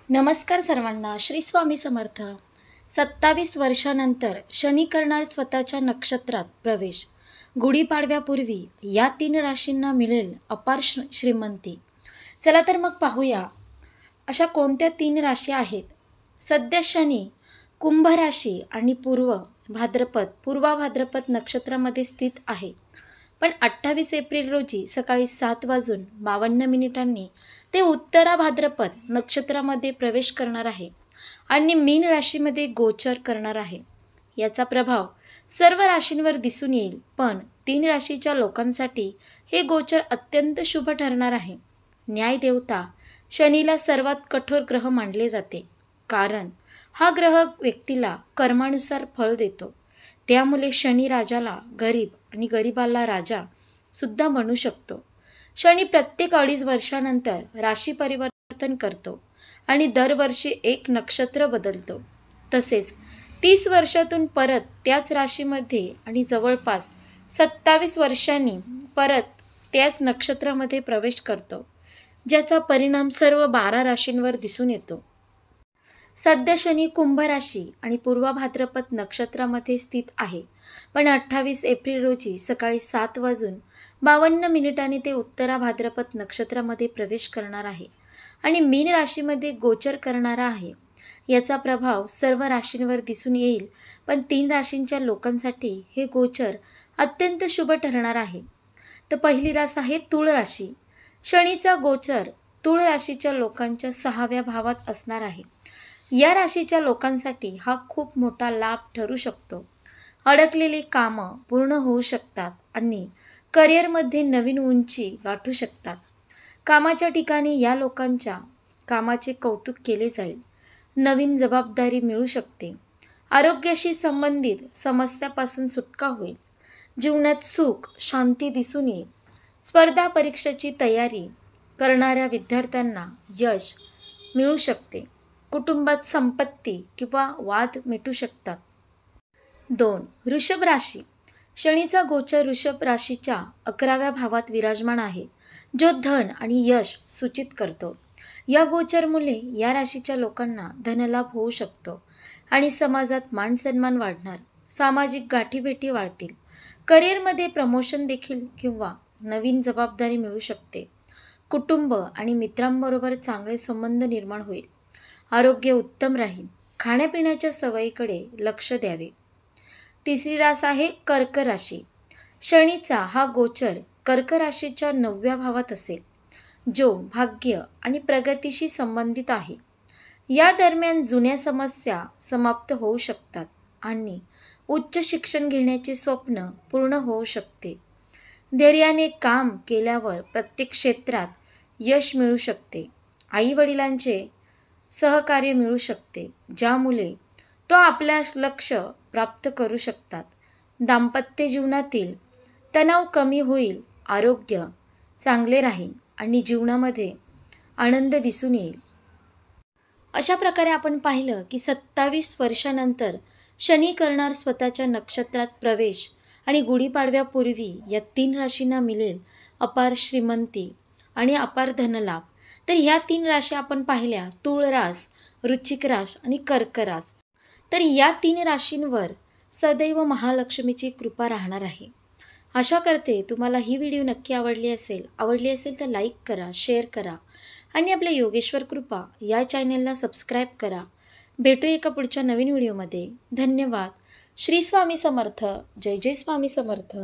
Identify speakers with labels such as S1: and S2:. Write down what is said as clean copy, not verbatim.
S1: नमस्कार सर्वांना. श्री स्वामी समर्थ. 27 वर्षानंतर शनी करणार स्वतःच्या नक्षत्रात प्रवेश. गुढीपाडव्यापूर्वी या 3 राशींना मिळेल अपार श्रीमंती. चला तर मग पाहूया अशा कोणत्या 3 राशी आहेत. सध्या शनी कुंभ राशी आणि पूर्वा भाद्रपद नक्षत्रामध्ये स्थित आहे. पण 28 एप्रिल रोजी सकाळी 7:52 ते उत्तरा भाद्रपद नक्षत्रामध्ये प्रवेश करणार आहे आणि मीन राशीमध्ये गोचर करणार आहे. याचा प्रभाव सर्व राशींवर दिसून येईल, पण 3 राशीच्या लोकांसाठी हे गोचर अत्यंत शुभ ठरणार आहे. न्यायदेवता शनीला सर्वात कठोर ग्रह मानले जाते, कारण हा ग्रह व्यक्तीला कर्मानुसार फळ देतो. त्यामुळे शनी राजाला गरीब आणि गरिबाला राजा सुद्धा बनू शकतो. शनी प्रत्येक 2.5 वर्षानंतर राशी परिवर्तन करतो आणि दरवर्षी एक नक्षत्र बदलतो. तसेच 30 वर्षातून परत त्याच राशीमध्ये आणि जवळपास 27 वर्षांनी परत त्याच नक्षत्रामध्ये प्रवेश करतो, ज्याचा परिणाम सर्व 12 राशींवर दिसून येतो. सध्या शनी कुंभ राशी आणि पूर्वा भाद्रपद नक्षत्रामध्ये स्थित आहे, पण 28 एप्रिल रोजी सकाळी 7:52 ते उत्तरा भाद्रपद नक्षत्रामध्ये प्रवेश करणार आहे आणि मीन राशीमध्ये गोचर करणारा आहे. याचा प्रभाव सर्व राशींवर दिसून येईल, पण 3 राशींच्या लोकांसाठी हे गोचर अत्यंत शुभ ठरणार आहे. तर पहिली रास आहे तुळ राशी. शनीचा गोचर तुळ राशीच्या लोकांच्या 6व्या भावात असणार आहे. या राशीच्या लोकांसाठी हा खूप मोठा लाभ ठरू शकतो. अडकलेली कामं पूर्ण होऊ शकतात आणि करिअरमध्ये नवीन उंची गाठू शकतात. कामाच्या ठिकाणी या लोकांच्या कामाचे कौतुक केले जाईल. नवीन जबाबदारी मिळू शकते. आरोग्याशी संबंधित समस्यापासून सुटका होईल. जीवनात सुख शांती दिसून येईल. स्पर्धा परीक्षेची तयारी करणाऱ्या विद्यार्थ्यांना यश मिळू शकते. कुटुंबात संपत्ती किंवा वाद मिटू शकतात. 2. वृषभ राशी. शनीचा गोचर वृषभ राशीच्या 11व्या भावात विराजमान आहे, जो धन आणि यश सूचित करतो. या गोचरमुळे या राशीच्या लोकांना धनलाभ होऊ शकतो आणि समाजात मानसन्मान वाढणार. सामाजिक गाठीभेटी वाढतील. करिअरमध्ये प्रमोशन देखील किंवा नवीन जबाबदारी मिळू शकते. कुटुंब आणि मित्रांबरोबर चांगले संबंध निर्माण होईल. आरोग्य उत्तम राहील. खाण्यापिण्याच्या सवयीकडे लक्ष द्यावे. तिसरी रास आहे कर्क राशी. शनीचा हा गोचर कर्क राशीच्या 9व्या भावात असेल, जो भाग्य आणि प्रगतीशी संबंधित आहे. या दरम्यान जुन्या समस्या समाप्त होऊ शकतात आणि उच्च शिक्षण घेण्याचे स्वप्न पूर्ण होऊ शकते. धैर्याने काम केल्यावर प्रत्येक क्षेत्रात यश मिळू शकते. आई वडिलांचे सहकार्य मिळू शकते, ज्यामुळे तो आपल्या लक्ष्य प्राप्त करू शकतात. दाम्पत्य जीवनातील तणाव कमी होईल. आरोग्य चांगले राहील आणि जीवनामध्ये आनंद दिसून येईल. अशा प्रकारे आपण पाहिलं की 27 वर्षानंतर शनी करणार स्वतःच्या नक्षत्रात प्रवेश आणि गुढीपाडव्यापूर्वी या 3 राशींना मिळेल अपार श्रीमंती आणि अपार धनलाभ. तर ह्या 3 राशी आपण पाहिल्या, तुळ रास, वृश्चिक रास आणि कर्क रास. तर या 3 राशींवर सदैव महालक्ष्मीची कृपा राहणार आहे. आशा करते तुम्हाला ही व्हिडिओ नक्की आवडली असेल तर लाईक करा, शेअर करा आणि आपल्या योगेश्वर कृपा या चॅनलला सबस्क्राईब करा. भेटूया एका पुढच्या नवीन व्हिडिओमध्ये. धन्यवाद. श्री स्वामी समर्थ. जय जय स्वामी समर्थ.